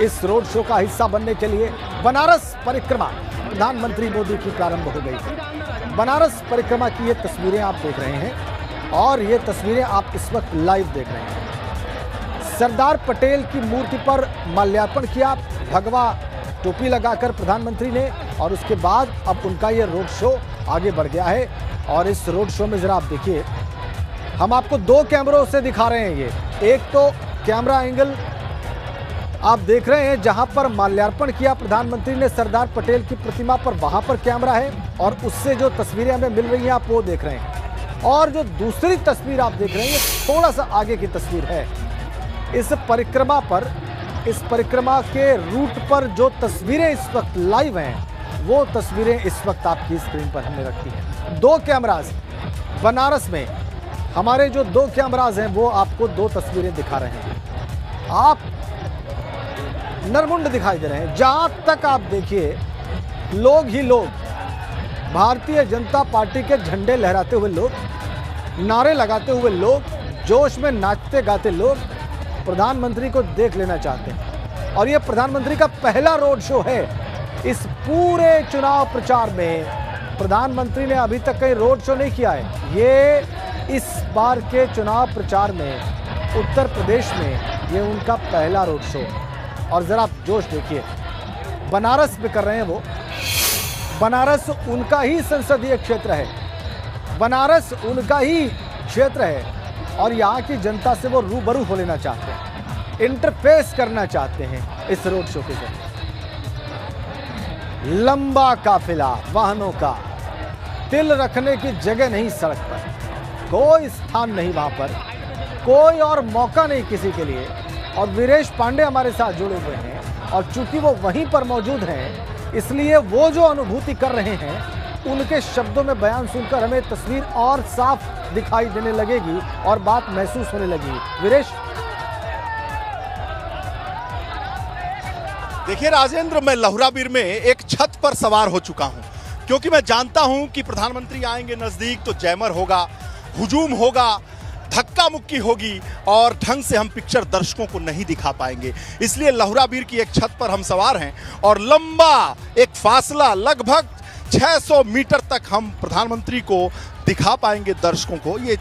इस road show का हिस्सा बनने के लिए बनारस परिक्रमा प्रधानमंत्री मोदी की प्रारंभ हो गई है। बनारस परिक्रमा की ये तस्वीरें आप देख रहे हैं और ये तस्वीरें आप इस वक्त लाइव देख रहे हैं। सरदार पटेल की मूर्ति पर माल्यार्पण किया, भगवा टोपी लगाकर प्रधानमंत्री ने, और उसके बाद अब उनका ये रोड शो आगे बढ़ गया है। और इस रोड शो में जरा आप देखिए, हम आपको दो कैमरों से दिखा रहे हैं। ये एक तो कैमरा एंगल आप देख रहे हैं जहां पर माल्यार्पण किया प्रधानमंत्री ने सरदार पटेल की प्रतिमा पर, वहां पर कैमरा है और उससे जो तस्वीरें हमें मिल रही हैं आप वो देख रहे हैं। और जो दूसरी तस्वीर आप देख रहे हैं ये थोड़ा सा आगे की तस्वीर है। इस परिक्रमा पर, इस परिक्रमा के रूट पर जो तस्वीरें इस वक्त लाइव हैं वो तस्वीरें इस वक्त आपकी स्क्रीन पर हमने रखी हैं। दो कैमराज बनारस में, हमारे जो दो कैमराज हैं वो आपको दो तस्वीरें दिखा रहे हैं। आप नरमुंड दिखाई दे रहे हैं। जहां तक आप देखिए लोग ही लोग, भारतीय जनता पार्टी के झंडे लहराते हुए लोग, नारे लगाते हुए लोग, जोश में नाचते गाते लोग प्रधानमंत्री को देख लेना चाहते हैं। और ये प्रधानमंत्री का पहला रोड शो है। इस पूरे चुनाव प्रचार में प्रधानमंत्री ने अभी तक कहीं रोड शो नहीं किया है। ये इस बार के चुनाव प्रचार में उत्तर प्रदेश में ये उनका पहला रोड शो। और जरा आप जोश देखिए, बनारस में कर रहे हैं वो। बनारस उनका ही संसदीय क्षेत्र है, बनारस उनका ही क्षेत्र है और यहाँ की जनता से वो रूबरू हो लेना चाहते हैं, इंटरफेस करना चाहते हैं इस रोड शो के जरिए। लंबा काफिला वाहनों का, तिल रखने की जगह नहीं सड़क पर, कोई स्थान नहीं वहां पर, कोई और मौका नहीं किसी के लिए। और वीरेश पांडे हमारे साथ जुड़े हुए हैं और चूंकि वो वहीं पर मौजूद हैं इसलिए वो जो अनुभूति कर रहे हैं उनके शब्दों में बयान सुनकर हमें तस्वीर और साफ दिखाई देने लगेगी और बात महसूस होने लगेगी। वीरेश, देखिए राजेंद्र, मैं लहुराबीर में एक छत पर सवार हो चुका हूं क्योंकि मैं जानता हूं कि प्रधानमंत्री आएंगे नजदीक तो जैमर होगा, हुजूम होगा, धक्का मुक्की होगी और ढंग से हम पिक्चर दर्शकों को नहीं दिखा पाएंगे। इसलिए लहुराबीर की एक छत पर हम सवार हैं और लंबा एक फासला लगभग 600 मीटर तक हम प्रधानमंत्री को दिखा पाएंगे दर्शकों को। ये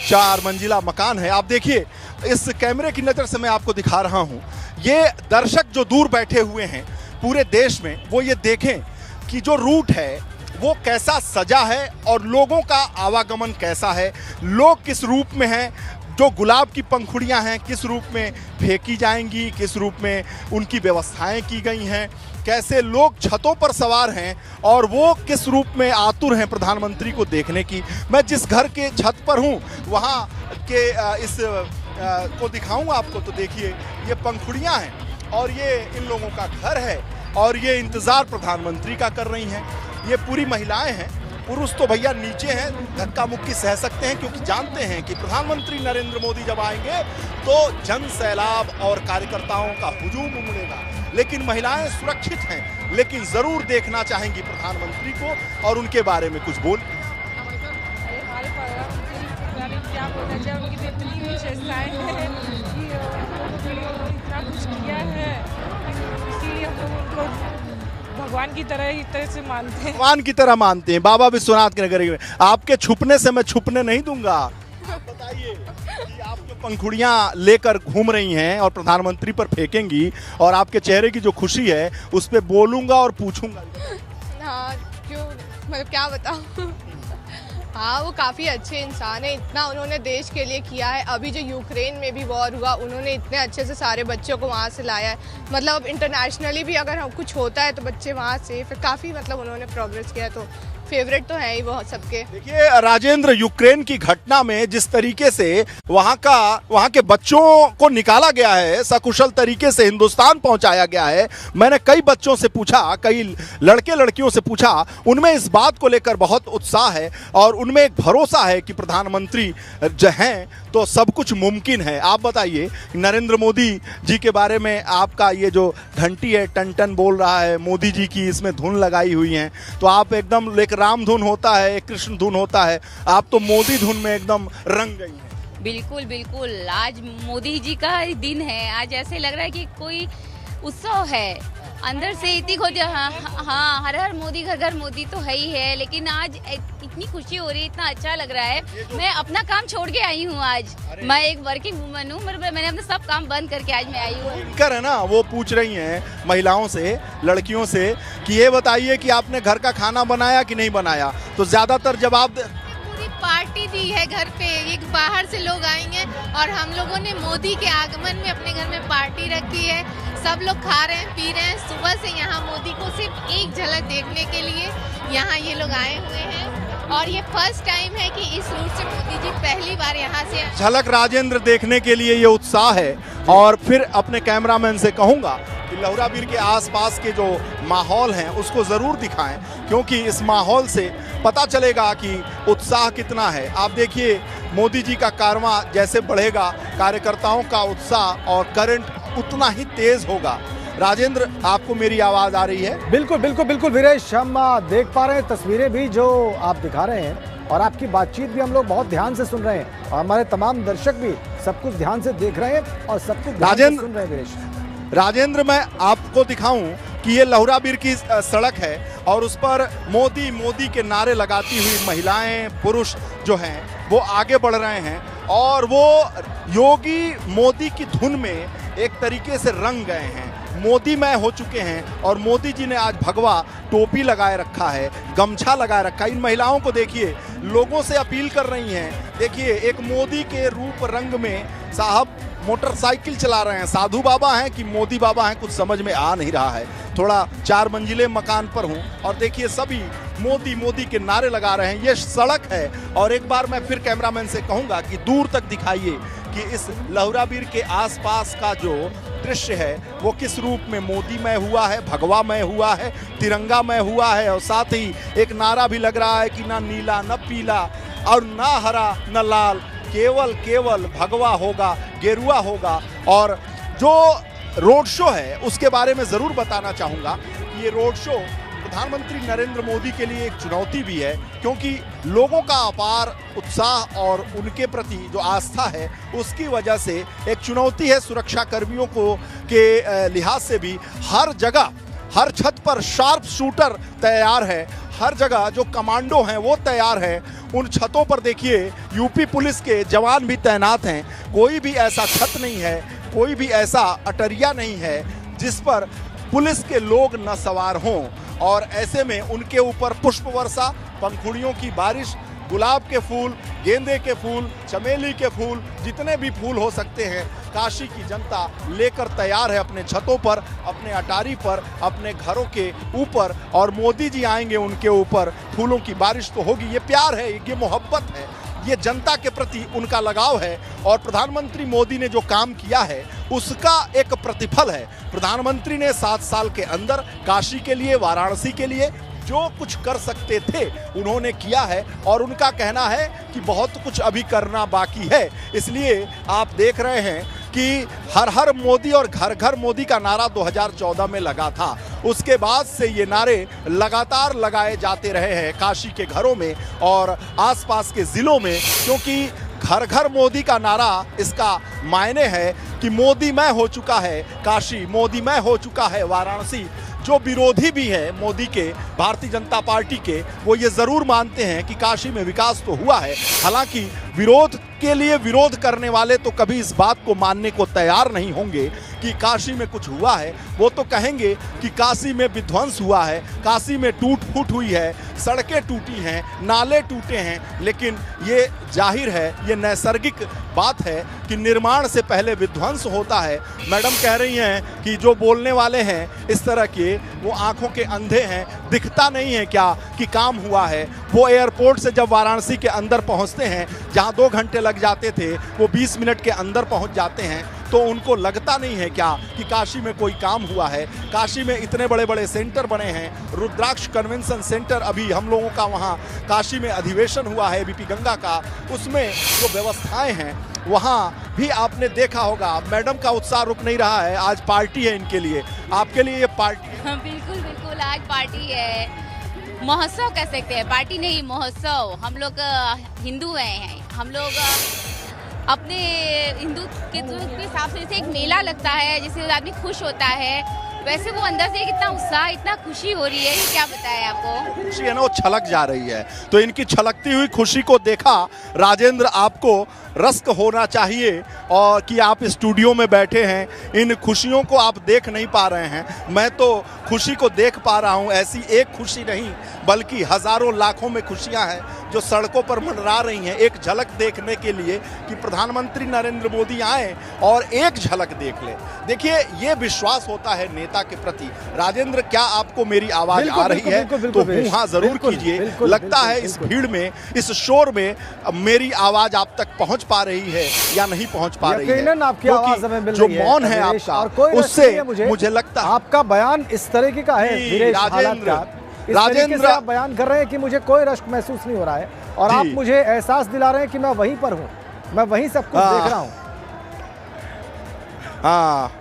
4 मंजिला मकान है। आप देखिए, इस कैमरे की नज़र से मैं आपको दिखा रहा हूं। ये दर्शक जो दूर बैठे हुए हैं पूरे देश में, वो ये देखें कि जो रूट है वो कैसा सजा है और लोगों का आवागमन कैसा है, लोग किस रूप में हैं, जो गुलाब की पंखुड़ियां हैं किस रूप में फेंकी जाएंगी, किस रूप में उनकी व्यवस्थाएं की गई हैं, कैसे लोग छतों पर सवार हैं और वो किस रूप में आतुर हैं प्रधानमंत्री को देखने की। मैं जिस घर के छत पर हूँ वहाँ के इस को दिखाऊंगा आपको। तो देखिए, ये पंखुड़ियाँ हैं और ये इन लोगों का घर है और ये इंतज़ार प्रधानमंत्री का कर रही हैं। ये पूरी महिलाएं हैं, पुरुष तो भैया नीचे हैं, धक्का मुक्की सह सकते हैं क्योंकि जानते हैं कि प्रधानमंत्री नरेंद्र मोदी जब आएंगे तो जन सैलाब और कार्यकर्ताओं का हुजूम उमड़ेगा। लेकिन महिलाएं सुरक्षित हैं, लेकिन जरूर देखना चाहेंगी प्रधानमंत्री को और उनके बारे में कुछ बोल। हमारे प्रधानमंत्री क्या बोलना चाहिए, उनकी तो इतनी विशेषताएं हैं कि इतना कुछ किया है, इसीलिए हम लोग उनको भगवान की तरह ही तरह से मानते हैं। भगवान की तरह मानते हैं। बाबा विश्वनाथ के नगर में आपके छुपने से मैं छुपने नहीं दूंगा। आप बताइए कि आप जो पंखुड़ियां लेकर घूम रही हैं और प्रधानमंत्री पर फेंकेंगी और आपके चेहरे की जो खुशी है उस पर बोलूंगा और पूछूंगा। हाँ, क्यों, मतलब क्या बताऊं। हाँ, वो काफ़ी अच्छे इंसान है, इतना उन्होंने देश के लिए किया है। अभी जो यूक्रेन में भी वॉर हुआ, उन्होंने इतने अच्छे से सारे बच्चों को वहाँ से लाया है। मतलब अब इंटरनेशनली भी अगर हम कुछ होता है तो बच्चे वहाँ से फिर काफ़ी मतलब उन्होंने प्रोग्रेस किया है, तो फेवरेट तो है ही वो सबके। देखिए राजेंद्र, यूक्रेन की घटना में जिस तरीके से वहाँ के बच्चों को निकाला गया है, सकुशल तरीके से हिंदुस्तान पहुँचाया गया है, मैंने कई बच्चों से पूछा, कई लड़के लड़कियों से पूछा, उनमें इस बात को लेकर बहुत उत्साह है और उनमें एक भरोसा है कि प्रधानमंत्री जो हैं तो सब कुछ मुमकिन है। आप बताइए, नरेंद्र मोदी जी के बारे में आपका ये जो घंटी है टन टन बोल रहा है, मोदी जी की इसमें धुन लगाई हुई है, तो आप एकदम एक राम धुन होता है, एक कृष्ण धुन होता है, आप तो मोदी धुन में एकदम रंग गई हैं। बिल्कुल बिल्कुल, आज मोदी जी का दिन है। आज ऐसे लग रहा है कि कोई उत्सव है अंदर से इतनी खुद। हाँ, हर हर मोदी घर घर मोदी तो है ही है, लेकिन आज इतनी खुशी हो रही है, इतना अच्छा लग रहा है। मैं अपना काम छोड़ के आई हूँ आज। मैं एक वर्किंग वुमन हूँ, मैंने अपने सब काम बंद करके आज मैं आई हूँ। कर है ना, वो पूछ रही हैं महिलाओं से, लड़कियों से कि ये बताइए कि आपने घर का खाना बनाया कि नहीं बनाया, तो ज्यादातर जवाब पूरी पार्टी दी है घर पे, एक बाहर से लोग आएंगे और हम लोगों ने मोदी के आगमन में अपने घर में पार्टी रखी है। सब लोग खा रहे हैं, पी रहे हैं। सुबह से यहाँ मोदी को सिर्फ एक झलक देखने के लिए यहाँ ये लोग आए हुए हैं और ये फर्स्ट टाइम है कि इस रूट से मोदी जी पहली बार यहाँ से झलक राजेंद्र देखने के लिए ये उत्साह है। और फिर अपने कैमरामैन से कहूंगा कि लहुराबीर के आसपास के जो माहौल हैं उसको जरूर दिखाएं, क्योंकि इस माहौल से पता चलेगा कि उत्साह कितना है। आप देखिए मोदी जी का कारवां जैसे बढ़ेगा, कार्यकर्ताओं का उत्साह और करंट उतना ही तेज होगा। राजेंद्र, आपको मेरी आवाज आ रही है? बिल्कुल बिल्कुल बिल्कुल वीरेश, हम देख पा रहे हैं तस्वीरें भी जो आप दिखा रहे हैं और आपकी बातचीत भी हम लोग बहुत ध्यान से सुन रहे हैं और हमारे तमाम दर्शक भी सब कुछ ध्यान से देख रहे हैं और सब कुछ ध्यान से सुन रहे हैं। वीरेश, राजेंद्र, मैं आपको दिखाऊं कि ये लहुराबीर की सड़क है और उस पर मोदी मोदी के नारे लगाती हुई महिलाएं, पुरुष जो हैं वो आगे बढ़ रहे हैं और वो योगी मोदी की धुन में एक तरीके से रंग गए हैं, मोदी मय हो चुके हैं। और मोदी जी ने आज भगवा टोपी लगाए रखा है, गमछा लगाए रखा है। इन महिलाओं को देखिए, लोगों से अपील कर रही हैं। देखिए, एक मोदी के रूप रंग में साहब मोटरसाइकिल चला रहे हैं। साधु बाबा हैं कि मोदी बाबा हैं, कुछ समझ में आ नहीं रहा है। थोड़ा 4 मंजिले मकान पर हूं और देखिए सभी मोदी मोदी के नारे लगा रहे हैं। ये सड़क है और एक बार मैं फिर कैमरामैन से कहूंगा कि दूर तक दिखाइए कि इस लहुराबीर के आसपास का जो दृश्य है वो किस रूप में मोदीमय हुआ है, भगवामय हुआ है, तिरंगामय हुआ है। और साथ ही एक नारा भी लग रहा है कि ना नीला न पीला और ना हरा न लाल, केवल केवल भगवा होगा, गेरुआ होगा। और जो रोड शो है उसके बारे में ज़रूर बताना चाहूँगा कि ये रोड शो प्रधानमंत्री नरेंद्र मोदी के लिए एक चुनौती भी है, क्योंकि लोगों का अपार उत्साह और उनके प्रति जो आस्था है उसकी वजह से एक चुनौती है। सुरक्षा कर्मियों को के लिहाज से भी हर जगह, हर छत पर शार्प शूटर तैयार है, हर जगह जो कमांडो हैं वो तैयार है। उन छतों पर देखिए यूपी पुलिस के जवान भी तैनात हैं। कोई भी ऐसा छत नहीं है, कोई भी ऐसा अटरिया नहीं है जिस पर पुलिस के लोग न सवार हों। और ऐसे में उनके ऊपर पुष्प वर्षा, पंखुड़ियों की बारिश, गुलाब के फूल, गेंदे के फूल, चमेली के फूल, जितने भी फूल हो सकते हैं काशी की जनता लेकर तैयार है अपने छतों पर, अपने अटारी पर, अपने घरों के ऊपर। और मोदी जी आएंगे उनके ऊपर, फूलों की बारिश तो होगी। ये प्यार है, ये मोहब्बत है, ये जनता के प्रति उनका लगाव है। और प्रधानमंत्री मोदी ने जो काम किया है उसका एक प्रतिफल है। प्रधानमंत्री ने 7 साल के अंदर काशी के लिए, वाराणसी के लिए जो कुछ कर सकते थे उन्होंने किया है और उनका कहना है कि बहुत कुछ अभी करना बाकी है। इसलिए आप देख रहे हैं कि हर हर मोदी और घर घर मोदी का नारा 2014 में लगा था। उसके बाद से ये नारे लगातार लगाए जाते रहे हैं काशी के घरों में और आसपास के जिलों में, क्योंकि घर घर मोदी का नारा इसका मायने है कि मोदीमय हो चुका है काशी, मोदीमय हो चुका है वाराणसी। जो विरोधी भी है मोदी के, भारतीय जनता पार्टी के, वो ये जरूर मानते हैं कि काशी में विकास तो हुआ है। हालांकि विरोध के लिए विरोध करने वाले तो कभी इस बात को मानने को तैयार नहीं होंगे कि काशी में कुछ हुआ है। वो तो कहेंगे कि काशी में विध्वंस हुआ है, काशी में टूट फूट हुई है, सड़कें टूटी हैं, नाले टूटे हैं। लेकिन ये जाहिर है, ये नैसर्गिक बात है कि निर्माण से पहले विध्वंस होता है। मैडम कह रही हैं कि जो बोलने वाले हैं इस तरह के, वो आंखों के अंधे हैं, दिखता नहीं है क्या कि काम हुआ है। वो एयरपोर्ट से जब वाराणसी के अंदर पहुंचते हैं, जहां 2 घंटे लग जाते थे वो 20 मिनट के अंदर पहुंच जाते हैं, तो उनको लगता नहीं है क्या कि काशी में कोई काम हुआ है। काशी में इतने बड़े बड़े सेंटर बने हैं, रुद्राक्ष कन्वेंशन सेंटर, अभी हम लोगों का वहाँ काशी में अधिवेशन हुआ है बीपी गंगा का, उसमें जो व्यवस्थाएं हैं वहाँ भी आपने देखा होगा। मैडम का उत्साह रुक नहीं रहा है, आज पार्टी है इनके लिए, आपके लिए ये पार्टी है। बिल्कुल बिल्कुल, आज पार्टी है, महोत्सव कह सकते हैं, पार्टी नहीं महोत्सव। हम लोग हिंदू हैं, हम लोग अपने हिंदुत्व के हिसाब से जैसे एक मेला लगता है, जिससे आदमी खुश होता है, वैसे वो अंदर से कितना उत्साह, इतना खुशी हो रही है कि क्या बताएं आपको। खुशी है ना, वो छलक जा रही है। तो इनकी छलकती हुई खुशी को देखा राजेंद्र, आपको रस्क होना चाहिए और कि आप स्टूडियो में बैठे हैं, इन खुशियों को आप देख नहीं पा रहे हैं। मैं तो खुशी को देख पा रहा हूं। ऐसी एक खुशी नहीं बल्कि हजारों लाखों में खुशियां हैं जो सड़कों पर मंडरा रही हैं, एक झलक देखने के लिए कि प्रधानमंत्री नरेंद्र मोदी आए और एक झलक देख ले। देखिए, ये विश्वास होता है नेता के प्रति। राजेंद्र, क्या आपको मेरी आवाज आ रही है? तो हाँ जरूर कीजिए। लगता है इस भीड़ में, इस शोर में मेरी आवाज आप तक पहुंच पा रही है या नहीं पहुंच पा रही है? आपकी आवाज हमें मिल जो रही है, मौन है आपका, उससे मुझे लगता है आपका बयान इस तरीके का है वीरेश, हालात का इस तरीके से आप बयान कर रहे हैं कि मुझे कोई रश्क महसूस नहीं हो रहा है और आप मुझे एहसास दिला रहे हैं कि मैं वहीं पर हूं, मैं वहीं सब कुछ देख रहा हूं। हाँ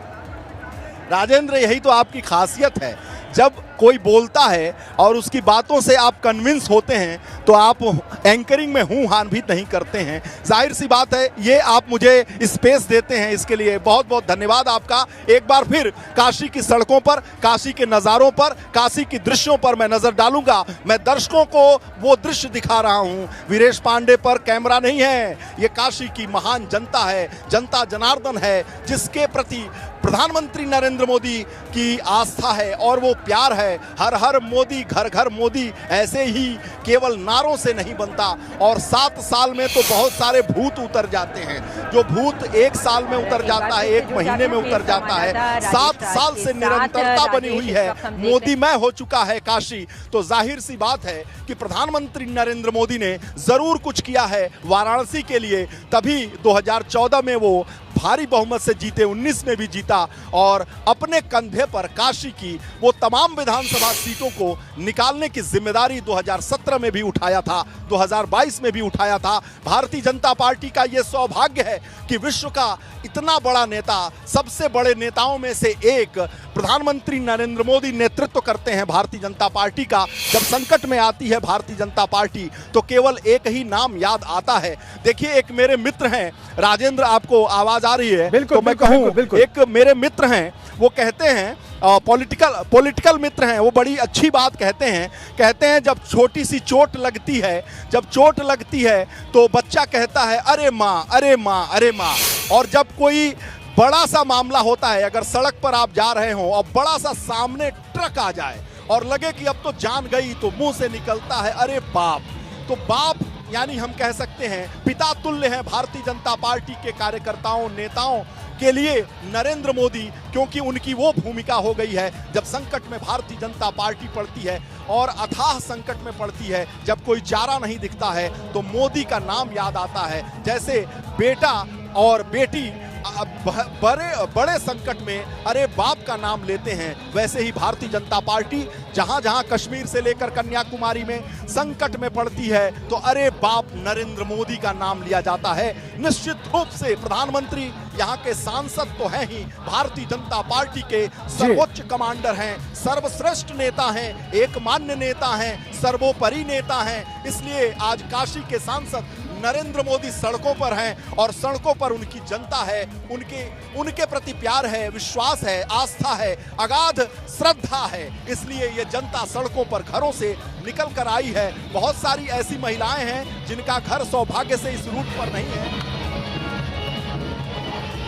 राजेंद्र, यही तो आपकी खासियत है। जब कोई बोलता है और उसकी बातों से आप कन्विंस होते हैं तो आप एंकरिंग में हूं हान भी नहीं करते हैं। जाहिर सी बात है, ये आप मुझे स्पेस देते हैं, इसके लिए बहुत बहुत धन्यवाद आपका। एक बार फिर काशी की सड़कों पर, काशी के नज़ारों पर, काशी की दृश्यों पर मैं नज़र डालूंगा। मैं दर्शकों को वो दृश्य दिखा रहा हूं। वीरेश पांडे पर कैमरा नहीं है, ये काशी की महान जनता है, जनता जनार्दन है, जिसके प्रति प्रधानमंत्री नरेंद्र मोदी की आस्था है और वो प्यार है। हर हर मोदी, घर घर मोदी ऐसे ही केवल नारों से नहीं बनता। और 7 साल में तो बहुत सारे भूत उतर जाते हैं। जो भूत 1 साल में उतर जाता है, 1 महीने में उतर जाता है, 7 साल से निरंतरता बनी हुई है। मोदी मैं हो चुका है काशी। तो जाहिर सी बात है कि प्रधानमंत्री नरेंद्र मोदी ने जरूर कुछ किया है वाराणसी के लिए। तभी 2014 में वो भारी बहुमत से जीते, 19 में भी जीता और अपने कंधे पर काशी की वो तमाम विधानसभा सीटों को निकालने की जिम्मेदारी 2017 में भी उठाया था, 2022 में भी उठाया था। भारतीय जनता पार्टी का ये सौभाग्य है कि विश्व का इतना बड़ा नेता, सबसे बड़े नेताओं में से एक प्रधानमंत्री नरेंद्र मोदी नेतृत्व करते हैं भारतीय जनता पार्टी का। जब संकट में आती है भारतीय जनता पार्टी तो केवल एक ही नाम याद आता है। देखिए, एक मेरे मित्र हैं राजेंद्र, आपको आवाज आ रही है? बिल्कुल, तो मैं कहूं, एक मेरे मित्र हैं, वो कहते हैं, पॉलिटिकल मित्र हैं, वो बड़ी अच्छी बात कहते हैं जब छोटी सी चोट लगती है, जब चोट लगती है तो बच्चा कहता है अरे माँ, अरे माँ, अरे माँ। और जब कोई बड़ा सा मामला होता है, अगर सड़क पर आप जा रहे हो और बड़ा सा सामने ट्रक आ जाए और लगे कि अब तो जान गई, तो मुंह से निकलता है अरे बाप। तो बाप यानी हम कह सकते हैं पिता तुल्य हैं भारतीय जनता पार्टी के कार्यकर्ताओं, नेताओं के लिए नरेंद्र मोदी, क्योंकि उनकी वो भूमिका हो गई है जब संकट में भारतीय जनता पार्टी पड़ती है और अथाह संकट में पड़ती है, जब कोई चारा नहीं दिखता है तो मोदी का नाम याद आता है। जैसे बेटा और बेटी बड़े संकट में अरे बाप का नाम लेते हैं, वैसे ही भारतीय जनता पार्टी जहां जहां कश्मीर से लेकर कन्याकुमारी में संकट में पड़ती है तो अरे बाप नरेंद्र मोदी का नाम लिया जाता है। निश्चित रूप से प्रधानमंत्री यहाँ के सांसद तो हैं ही, भारतीय जनता पार्टी के सर्वोच्च कमांडर हैं, सर्वश्रेष्ठ नेता हैं, एकमान्य नेता हैं, सर्वोपरि नेता हैं। इसलिए आज काशी के सांसद नरेंद्र मोदी सड़कों पर हैं और सड़कों पर उनकी जनता है, उनके प्रति प्यार है, विश्वास है, आस्था है, अगाध श्रद्धा है। इसलिए ये जनता सड़कों पर घरों से निकल कर आई है। बहुत सारी ऐसी महिलाएं हैं जिनका घर सौभाग्य से इस रूट पर नहीं है।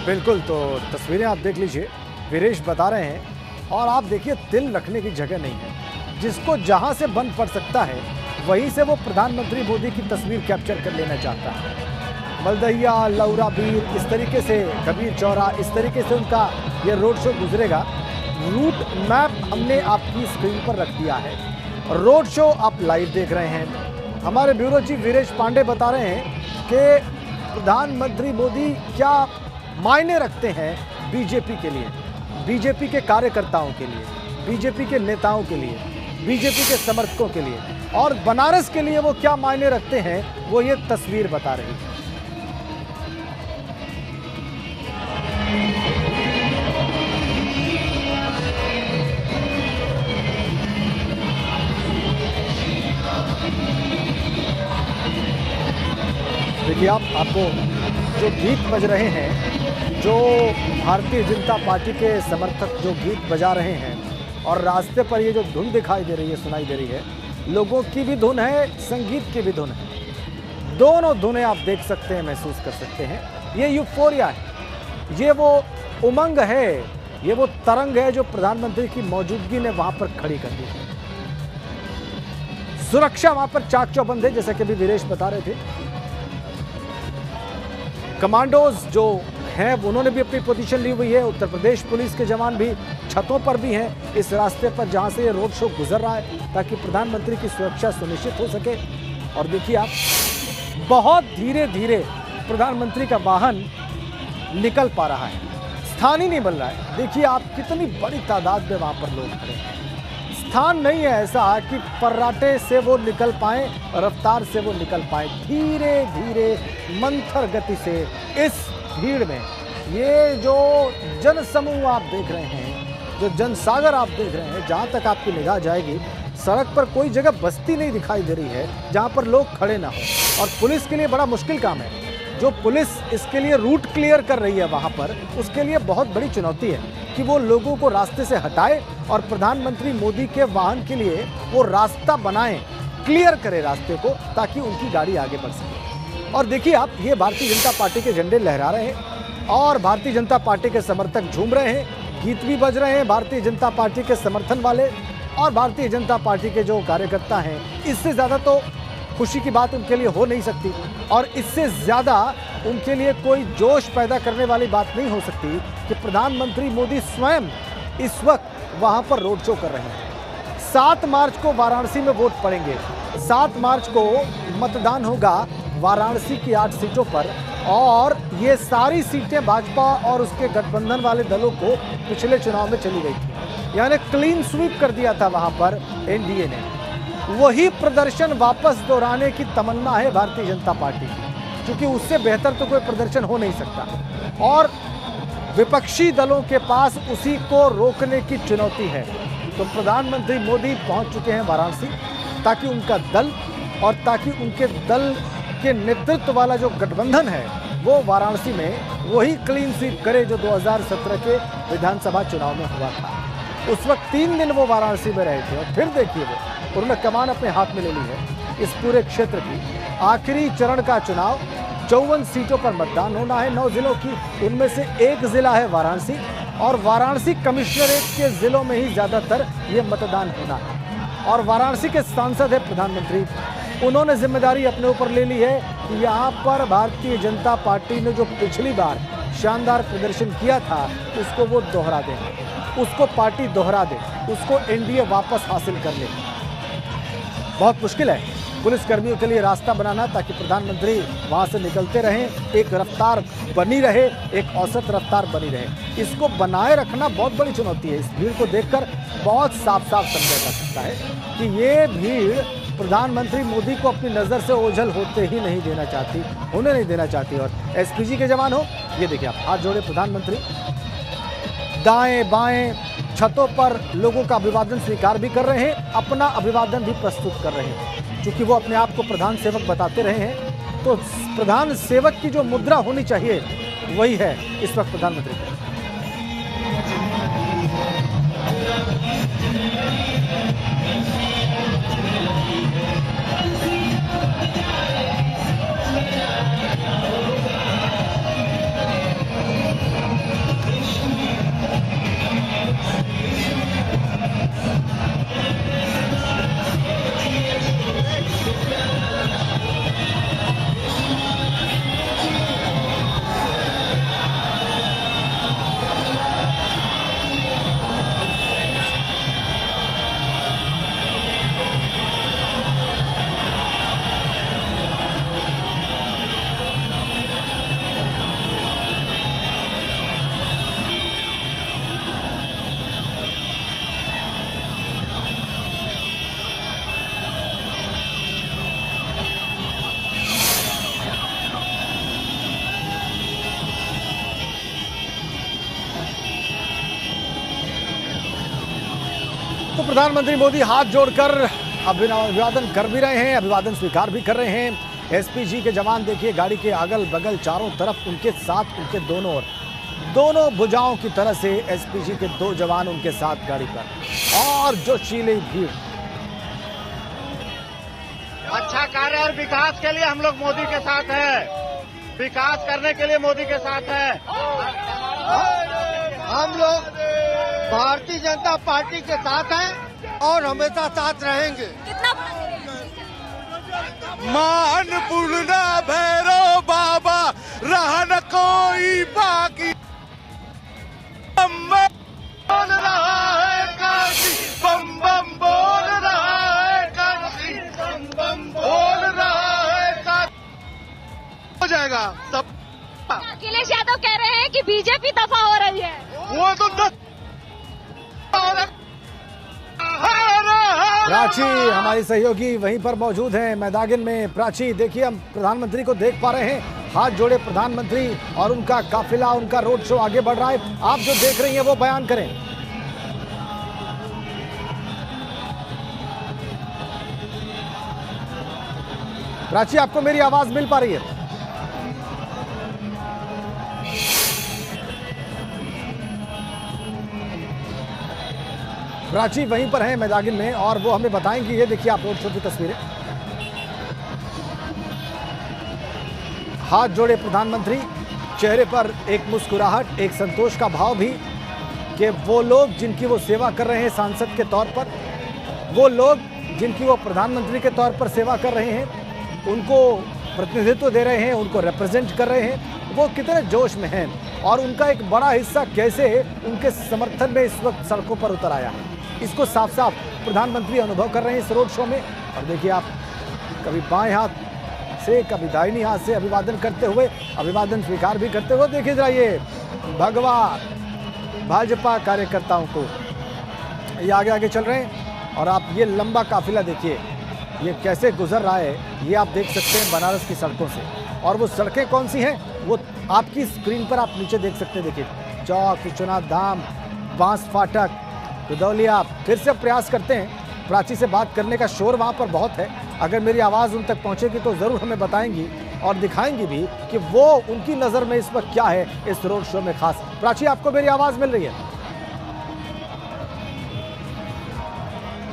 बिल्कुल, तो तस्वीरें आप देख लीजिए, वीरेश बता रहे हैं और आप देखिए दिल रखने की जगह नहीं है। जिसको जहां से बंद पड़ सकता है वहीं से वो प्रधानमंत्री मोदी की तस्वीर कैप्चर कर लेना चाहता है। मलदहिया, लौरा बीर, इस तरीके से कबीर चौरा, इस तरीके से उनका ये रोड शो गुजरेगा। रूट मैप हमने आपकी स्क्रीन पर रख दिया है, रोड शो आप लाइव देख रहे हैं। हमारे ब्यूरो चीफ वीरेश पांडे बता रहे हैं कि प्रधानमंत्री मोदी क्या मायने रखते हैं बीजेपी के लिए, बीजेपी के कार्यकर्ताओं के लिए, बीजेपी के नेताओं के लिए, बीजेपी के समर्थकों के लिए, और बनारस के लिए वो क्या मायने रखते हैं, वो ये तस्वीर बता रही है। देखिए, आपको जो गीत बज रहे हैं, जो भारतीय जनता पार्टी के समर्थक जो गीत बजा रहे हैं और रास्ते पर ये जो धुन दिखाई दे रही है, सुनाई दे रही है, लोगों की भी धुन है, संगीत की भी धुन है। दोनों धुनें आप देख सकते हैं, महसूस कर सकते हैं। ये यूफोरिया है, ये वो उमंग है, ये वो तरंग है जो प्रधानमंत्री की मौजूदगी ने वहां पर खड़ी कर दी है। सुरक्षा वहां पर चाक चौबंद है, जैसा कि अभी वीरेश बता रहे थे। कमांडोज जो हैं उन्होंने भी अपनी पोजीशन ली हुई है। उत्तर प्रदेश पुलिस के जवान भी छतों पर भी हैं इस रास्ते पर जहां से ये रोड शो गुजर रहा है, ताकि प्रधानमंत्री की सुरक्षा सुनिश्चित हो सके। और देखिए आप, बहुत धीरे धीरे प्रधानमंत्री का वाहन निकल पा रहा है, स्थान ही नहीं बन रहा है। देखिए आप, कितनी बड़ी तादाद में वहां पर लोग खड़े हैं। स्थान नहीं है ऐसा कि पर्राटे से वो निकल पाए, रफ्तार से वो निकल पाए। धीरे धीरे मंथर गति से इस भीड़ में ये जो जनसमूह आप देख रहे हैं, जो जनसागर आप देख रहे हैं, जहां तक आपकी निगाह जाएगी सड़क पर कोई जगह बस्ती नहीं दिखाई दे रही है जहां पर लोग खड़े ना हो। और पुलिस के लिए बड़ा मुश्किल काम है। जो पुलिस इसके लिए रूट क्लियर कर रही है वहां पर, उसके लिए बहुत बड़ी चुनौती है कि वो लोगों को रास्ते से हटाए और प्रधानमंत्री मोदी के वाहन के लिए वो रास्ता बनाए, क्लियर करे रास्ते को, ताकि उनकी गाड़ी आगे बढ़ सके। और देखिए आप, ये भारतीय जनता पार्टी के झंडे लहरा रहे हैं और भारतीय जनता पार्टी के समर्थक झूम रहे हैं, गीत भी बज रहे हैं भारतीय जनता पार्टी के समर्थन वाले और भारतीय जनता पार्टी के जो कार्यकर्ता हैं। इससे ज़्यादा तो खुशी की बात उनके लिए हो नहीं सकती और इससे ज़्यादा उनके लिए कोई जोश पैदा करने वाली बात नहीं हो सकती कि प्रधानमंत्री मोदी स्वयं इस वक्त वहां पर रोड शो कर रहे हैं। 7 मार्च को वाराणसी में वोट पड़ेंगे। 7 मार्च को मतदान होगा वाराणसी की 8 सीटों पर और ये सारी सीटें भाजपा और उसके गठबंधन वाले दलों को पिछले चुनाव में चली गई थी, यानी क्लीन स्वीप कर दिया था वहां पर एनडीए ने। वही प्रदर्शन वापस दोहराने की तमन्ना है भारतीय जनता पार्टी की, क्योंकि उससे बेहतर तो कोई प्रदर्शन हो नहीं सकता और विपक्षी दलों के पास उसी को रोकने की चुनौती है। तो प्रधानमंत्री मोदी पहुंच चुके हैं वाराणसी, ताकि उनका दल और ताकि उनके दल के नेतृत्व वाला जो गठबंधन है वो वाराणसी में वही क्लीन स्वीप करे जो 2017 के विधानसभा चुनाव में हुआ था। उस वक्त 3 दिन वो वाराणसी में रहे थे और फिर देखिए वो उन्होंने कमान अपने हाथ में ले ली है। इस पूरे क्षेत्र की आखिरी चरण का चुनाव, 54 सीटों पर मतदान होना है 9 जिलों की, उनमें से एक जिला है वाराणसी और वाराणसी कमिश्नरेट के जिलों में ही ज़्यादातर ये मतदान होना है। और वाराणसी के सांसद है प्रधानमंत्री, उन्होंने जिम्मेदारी अपने ऊपर ले ली है कि यहाँ पर भारतीय जनता पार्टी ने जो पिछली बार शानदार प्रदर्शन किया था उसको वो दोहरा दें, उसको पार्टी दोहरा दे, उसको एनडीए वापस हासिल कर ले। बहुत मुश्किल है पुलिस कर्मियों के लिए रास्ता बनाना, ताकि प्रधानमंत्री वहां से निकलते रहें, एक रफ्तार बनी रहे, एक औसत रफ्तार बनी रहे। इसको बनाए रखना बहुत बड़ी चुनौती है। इस भीड़ को देखकर बहुत साफ साफ समझा जा सकता है कि ये भीड़ प्रधानमंत्री मोदी को अपनी नज़र से ओझल होते ही नहीं देना चाहती, होने नहीं देना चाहती। और एसपीजी के जवान हो, ये देखिए आप, हाथ जोड़े प्रधानमंत्री, दाएं बाएं छतों पर लोगों का अभिवादन स्वीकार भी कर रहे हैं, अपना अभिवादन भी प्रस्तुत कर रहे हैं। क्योंकि वो अपने आप को प्रधान सेवक बताते रहे हैं, तो प्रधान सेवक की जो मुद्रा होनी चाहिए वही है इस वक्त प्रधानमंत्री की। तो प्रधानमंत्री मोदी हाथ जोड़कर अभिवादन कर भी रहे हैं, अभिवादन स्वीकार भी कर रहे हैं। एसपीजी के जवान देखिए गाड़ी के अगल बगल चारों तरफ उनके साथ, उनके दोनों ओर, दोनों भुजाओं की तरह से एसपीजी के 2 जवान उनके साथ गाड़ी पर और जोशीली भीड़। अच्छा कार्य और विकास के लिए हम लोग मोदी के साथ हैं, विकास करने के लिए मोदी के साथ हैं। हम लोग भारतीय जनता पार्टी के साथ हैं और हमेशा साथ रहेंगे। कितना मानपुरना भैरव बाबा रहा न कोई बाकी, बम बोल रहा है काशी, बम बम बोल रहा है काशी, बम बम बोल रहा है काशी। हो जाएगा सब। अखिलेश यादव कह रहे हैं कि बीजेपी दफा हो रही है। वो तो प्राची हमारी सहयोगी वहीं पर मौजूद हैं मैदागिन में। प्राची देखिए, हम प्रधानमंत्री को देख पा रहे हैं, हाथ जोड़े प्रधानमंत्री और उनका काफिला, उनका रोड शो आगे बढ़ रहा है। आप जो देख रही हैं वो बयान करें। प्राची, आपको मेरी आवाज मिल पा रही है? प्राची वहीं पर हैं मैदागिन में और वो हमें बताएंगे। ये देखिए आप रोड शो की तस्वीरें, हाथ जोड़े प्रधानमंत्री, चेहरे पर एक मुस्कुराहट, एक संतोष का भाव भी कि वो लोग जिनकी वो सेवा कर रहे हैं सांसद के तौर पर, वो लोग जिनकी वो प्रधानमंत्री के तौर पर सेवा कर रहे हैं, उनको प्रतिनिधित्व दे रहे हैं, उनको रिप्रेजेंट कर रहे हैं, वो कितने जोश में हैं और उनका एक बड़ा हिस्सा कैसे उनके समर्थन में इस वक्त सड़कों पर उतर आया है, इसको साफ साफ प्रधानमंत्री अनुभव कर रहे हैं इस रोड शो में। और देखिए आप कभी बाएं हाथ से कभी दाहिनी हाथ से अभिवादन करते हुए, अभिवादन स्वीकार भी करते हुए देखिए जरा ये भगवा भाजपा कार्यकर्ताओं को, ये आगे आगे चल रहे हैं और आप ये लंबा काफिला देखिए ये कैसे गुजर रहा है, ये आप देख सकते हैं बनारस की सड़कों से। और वो सड़कें कौन सी हैं वो आपकी स्क्रीन पर आप नीचे देख सकते हैं। देखिए चौक, विश्वनाथ धाम, बांस फाटक, रुदौलिया। फिर से प्रयास करते हैं प्राची से बात करने का, शोर वहाँ पर बहुत है। अगर मेरी आवाज़ उन तक पहुँचेगी तो ज़रूर हमें बताएंगी और दिखाएंगी भी कि वो उनकी नज़र में इस वक्त क्या है इस रोड शो में खास। प्राची, आपको मेरी आवाज़ मिल रही है?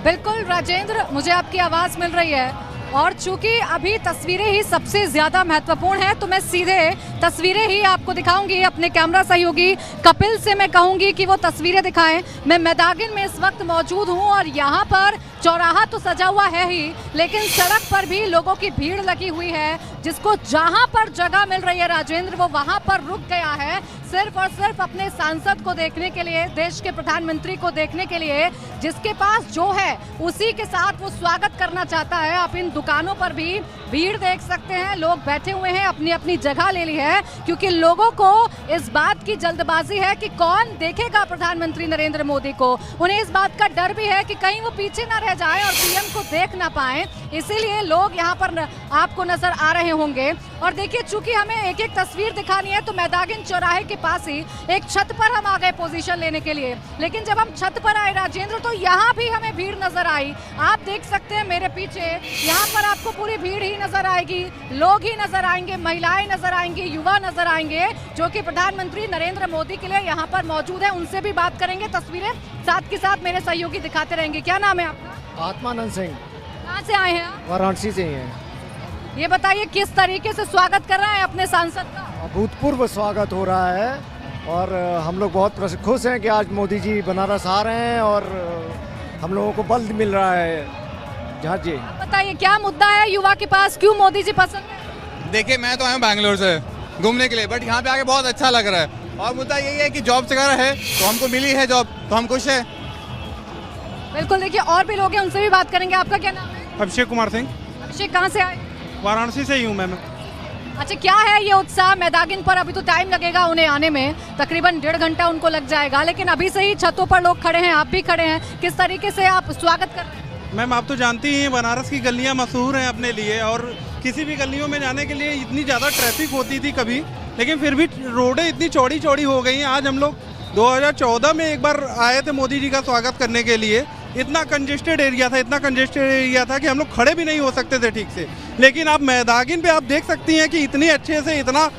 बिल्कुल राजेंद्र, मुझे आपकी आवाज़ मिल रही है और चूंकि अभी तस्वीरें ही सबसे ज़्यादा महत्वपूर्ण है तो मैं सीधे तस्वीरें ही आपको दिखाऊंगी। अपने कैमरा सहयोगी कपिल से मैं कहूंगी कि वो तस्वीरें दिखाएं। मैं मैदागिन में इस वक्त मौजूद हूं और यहाँ पर चौराहा तो सजा हुआ है ही, लेकिन सड़क पर भी लोगों की भीड़ लगी हुई है। जिसको जहां पर जगह मिल रही है राजेंद्र, वो वहां पर रुक गया है सिर्फ और सिर्फ अपने सांसद को देखने के लिए, देश के प्रधानमंत्री को देखने के लिए। जिसके पास जो है उसी के साथ वो स्वागत करना चाहता है। आप इन दुकानों पर भी भीड़ देख सकते हैं, लोग बैठे हुए हैं, अपनी अपनी जगह ले ली है, क्योंकि लोगों को इस बात की जल्दबाजी है कि कौन देखेगा प्रधानमंत्री नरेंद्र मोदी को। उन्हें इस बात का डर भी है कि कहीं वो पीछे ना रह जाए और पीएम को देख ना पाए, इसीलिए लोग यहाँ पर आपको नजर आ रहे होंगे। और देखिए, चूंकि हमें एक एक तस्वीर दिखानी है तो मैदागिन चौराहे के पास ही एक छत पर हम आ गए पोजीशन लेने के लिए, लेकिन जब हम छत पर आए राजेंद्र तो यहाँ भी हमें भीड़ नजर आई। आप देख सकते हैं मेरे पीछे, यहाँ पर आपको पूरी भीड़ ही नजर आएगी, लोग ही नजर आएंगे, महिलाएं नजर आएंगी, युवा नजर आएंगे, जो कि प्रधानमंत्री नरेंद्र मोदी के लिए यहाँ पर मौजूद है। उनसे भी बात करेंगे, तस्वीरें साथ के साथ मेरे सहयोगी दिखाते रहेंगे। क्या नाम है आपका? आत्मानंद सिंह। कहाँ से आए हैं आप? वाराणसी से ही हैं। ये बताइए किस तरीके से स्वागत कर रहे हैं अपने सांसद का? अभूतपूर्व स्वागत हो रहा है और हम लोग बहुत खुश हैं कि आज मोदी जी बनारस आ रहे हैं और हम लोगों को बल मिल रहा है। जहाँ जी बताइए क्या मुद्दा है युवा के पास, क्यों मोदी जी पसंद है? देखिए, मैं तो आया हूँ बैंगलोर से घूमने के लिए, बट यहाँ पे आके बहुत अच्छा लग रहा है और मुद्दा यही है कि जॉब वगैरह है तो हमको मिली है जॉब, तो हम खुश हैं। बिल्कुल, देखिए और भी लोग हैं, उनसे भी बात करेंगे। आपका क्या नाम है? अभिषेक कुमार सिंह। अभिषेक, कहाँ से आए? वाराणसी से ही हूँ मैं। अच्छा, क्या है ये उत्साह मैदागिन पर? अभी तो टाइम लगेगा उन्हें आने में, तकरीबन 1.5 घंटा उनको लग जाएगा, लेकिन अभी से ही छतों पर लोग खड़े हैं, आप भी खड़े हैं। किस तरीके से आप स्वागत कर रहे हैं? मैम, आप तो जानती ही हैं बनारस की गलियाँ मशहूर हैं अपने लिए और किसी भी गलियों में जाने के लिए इतनी ज़्यादा ट्रैफिक होती थी कभी, लेकिन फिर भी रोडें इतनी चौड़ी हो गई हैं। आज हम लोग 2014 में एक बार आए थे मोदी जी का स्वागत करने के लिए, इतना कंजेस्टेड एरिया था कि हम लोग खड़े भी नहीं हो सकते थे ठीक से। लेकिन आप मैदागिन पे आप देख सकती हैं कि इतनी अच्छे से इतना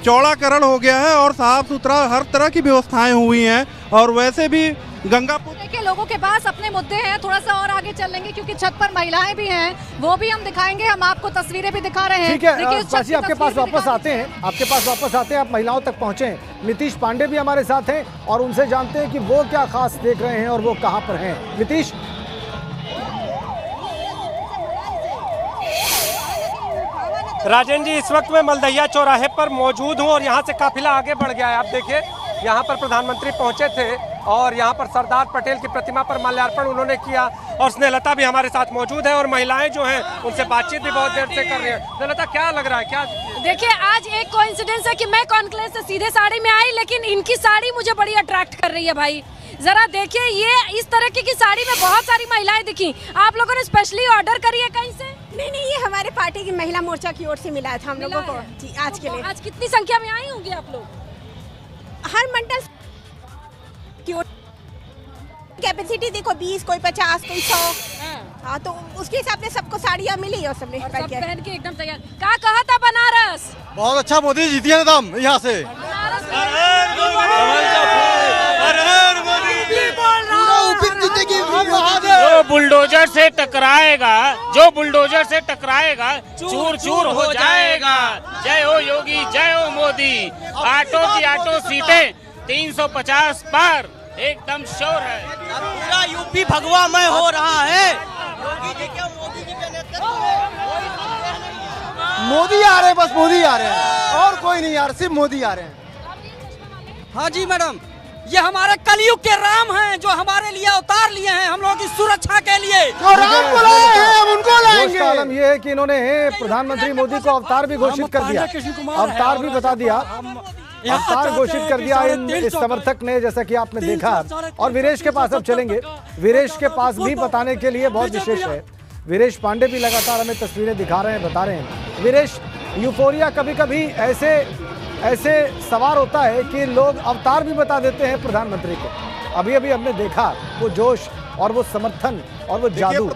चौड़ाकरण हो गया है और साफ सुथरा हर तरह की व्यवस्थाएं हुई हैं। और वैसे भी गंगापुर के लोगों के पास अपने मुद्दे हैं, थोड़ा सा और आगे चल लेंगे क्योंकि छत पर महिलाएं भी हैं, वो भी हम दिखाएंगे। हम आपको तस्वीरें भी दिखा रहे हैं। ठीक है चाची, आपके पास वापस आते हैं, आप महिलाओं तक पहुंचे हैं। नीतीश पांडे भी हमारे साथ हैं और उनसे जानते हैं कि वो क्या खास देख रहे हैं और वो कहां पर हैं। नीतीश, राजन जी, इस वक्त मैं मलदहिया चौराहे पर मौजूद हूं और यहां से काफिला आगे बढ़ गया है। आप देखिए, यहां पर प्रधानमंत्री पहुंचे थे और यहां पर सरदार पटेल की प्रतिमा पर माल्यार्पण उन्होंने किया और स्नेहलता भी हमारे साथ मौजूद है और महिलाएं जो हैं उनसे बातचीत भी बहुत देर से कर रही हैं। स्नेहलता, क्या लग रहा है? क्या देखिए, आज एक कोइंसिडेंस है कि मैं कॉन्क्लेव से सीधे साड़ी में आई, लेकिन इनकी साड़ी मुझे बड़ी अट्रैक्ट कर रही है। भाई जरा देखिए, ये इस तरह की साड़ी में बहुत सारी महिलाएं दिखी। आप लोगों ने स्पेशली ऑर्डर करी है कहीं से? नहीं, ये हमारे पार्टी की महिला मोर्चा की ओर से मिला था हम लोगों को जी, आज के लिए। आज कितनी संख्या में आई होंगी आप लोग? हर मंडल की कैपेसिटी देखो 20, कोई 50, कोई 100। हाँ, तो उसके हिसाब से सबको साड़ियाँ मिली और सबने सब पहन के एकदम तैयार। क्या कहा था बनारस? बहुत अच्छा, मोदी जीती है दम यहाँ से। जो बुलडोजर से टकराएगा चूर चूर हो जाएगा। जय हो योगी, जय हो मोदी। ऑटो सीटें 350 पर एकदम श्योर है। अब पूरा यूपी भगवामय हो रहा है। योगी जी क्या, मोदी जी के नेतृत्व में मोदी आ रहे हैं, बस मोदी आ रहे हैं और कोई नहीं यार, सिर्फ मोदी आ रहे हैं। हाँ जी मैडम, ये हमारे कलयुग के राम हैं जो हमारे लिए अवतार लिए हैं हम लोगों की सुरक्षा के लिए। और राम को लाए हैं, हम उनको लाएंगे। का आलम ये है कि इन्होंने प्रधानमंत्री मोदी को अवतार भी घोषित कर दिया, अवतार भी बता दिया, अवतार घोषित कर दिया इस समर्थक ने, जैसा कि आपने देखा। और वीरेश के पास अब चलेंगे। वीरेश के पास भी बताने के लिए बहुत विशेष है। वीरेश पांडे भी लगातार हमें तस्वीरें दिखा रहे हैं, बता रहे हैं। वीरेश, यूफोरिया कभी कभी ऐसे सवार होता है कि लोग अवतार भी बता देते हैं प्रधानमंत्री को। अभी अभी हमने देखा वो जोश और वो समर्थन और वो जादू।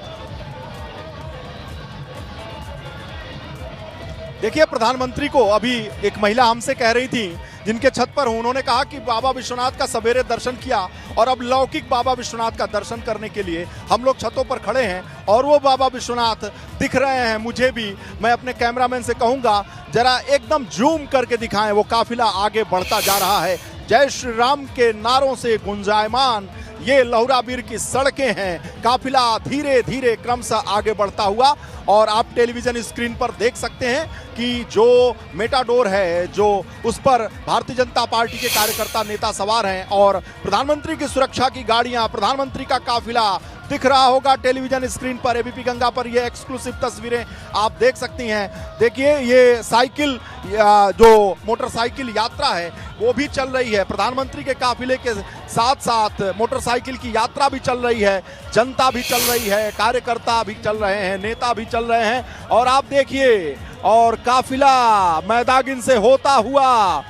देखिए, प्रधानमंत्री को अभी एक महिला हमसे कह रही थी जिनके छत पर हूं, उन्होंने कहा कि बाबा विश्वनाथ का सवेरे दर्शन किया और अब लौकिक बाबा विश्वनाथ का दर्शन करने के लिए हम लोग छतों पर खड़े हैं और वो बाबा विश्वनाथ दिख रहे हैं मुझे भी। मैं अपने कैमरामैन से कहूंगा जरा एकदम जूम करके दिखाएं। वो काफिला आगे बढ़ता जा रहा है, जय श्री राम के नारों से गुंजायमान ये लहुराबीर की सड़कें हैं। काफिला धीरे धीरे क्रमशः आगे बढ़ता हुआ और आप टेलीविजन स्क्रीन पर देख सकते हैं कि जो मेटाडोर है, जो उस पर भारतीय जनता पार्टी के कार्यकर्ता नेता सवार हैं और प्रधानमंत्री की सुरक्षा की गाड़ियां, प्रधानमंत्री का काफिला दिख रहा होगा टेलीविजन स्क्रीन पर। एबीपी गंगा पर ये एक्सक्लूसिव तस्वीरें आप देख सकती हैं। देखिए, ये साइकिल, जो मोटरसाइकिल यात्रा है वो भी चल रही है। प्रधानमंत्री के काफिले के साथ साथ मोटरसाइकिल की यात्रा भी चल रही है, जनता भी चल रही है, कार्यकर्ता भी चल रहे हैं, नेता भी चल रहे हैं। और आप देखिए, और काफिला मैदागिन से होता हुआ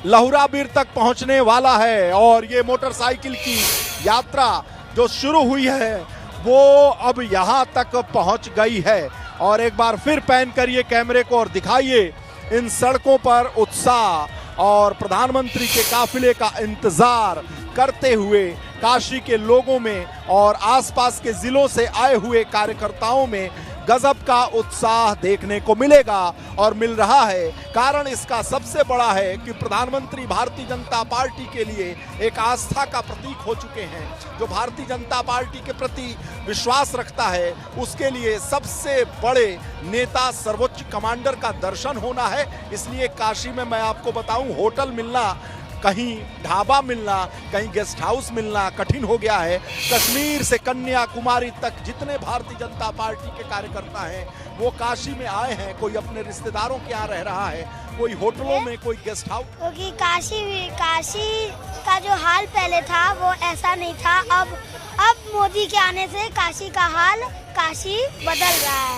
लहुराबीर तक पहुंचने वाला है और ये मोटरसाइकिल की यात्रा जो शुरू हुई है वो अब यहां तक पहुंच गई है। और एक बार फिर पैन करिए कैमरे को और दिखाइए इन सड़कों पर उत्साह और प्रधानमंत्री के काफिले का इंतजार करते हुए काशी के लोगों में और आसपास के जिलों से आए हुए कार्यकर्ताओं में गजब का उत्साह देखने को मिलेगा और मिल रहा है। कारण इसका सबसे बड़ा है कि प्रधानमंत्री भारतीय जनता पार्टी के लिए एक आस्था का प्रतीक हो चुके हैं। जो भारतीय जनता पार्टी के प्रति विश्वास रखता है उसके लिए सबसे बड़े नेता, सर्वोच्च कमांडर का दर्शन होना है। इसलिए काशी में मैं आपको बताऊं, होटल मिलना, कहीं ढाबा मिलना, कहीं गेस्ट हाउस मिलना कठिन हो गया है। कश्मीर से कन्याकुमारी तक जितने भारतीय जनता पार्टी के कार्यकर्ता हैं वो काशी में आए हैं। कोई अपने रिश्तेदारों के यहाँ रह रहा है, कोई होटलों में, कोई गेस्ट हाउस। क्योंकि काशी का जो हाल पहले था वो ऐसा नहीं था। अब मोदी के आने से काशी का हाल बदल रहा है।